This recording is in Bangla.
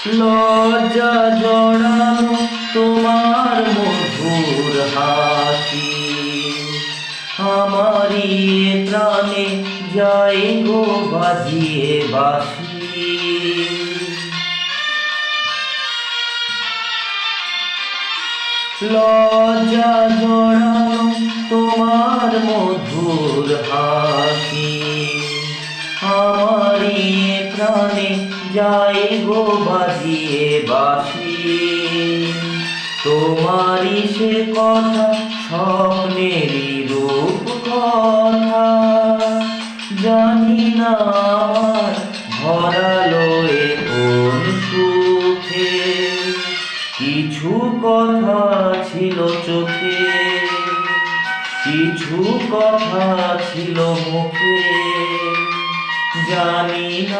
লজ্জা জড়ানো তোমার মধুর হাসি আমারই প্রাণে যায় গো বাজিয়ে বাঁশি। লজ্জা জড়ানো তোমার মধুর হাসি আমারই প্রাণে যায় গো বাজিয়ে বাঁশি। তোমারই সে কথা স্বপ্নেরই রূপ কথা জানি না আমার ভরালো এ কোন সুখে। কিছু কথা ছিল চোখে, কিছু কথা ছিল মুখে, জানি না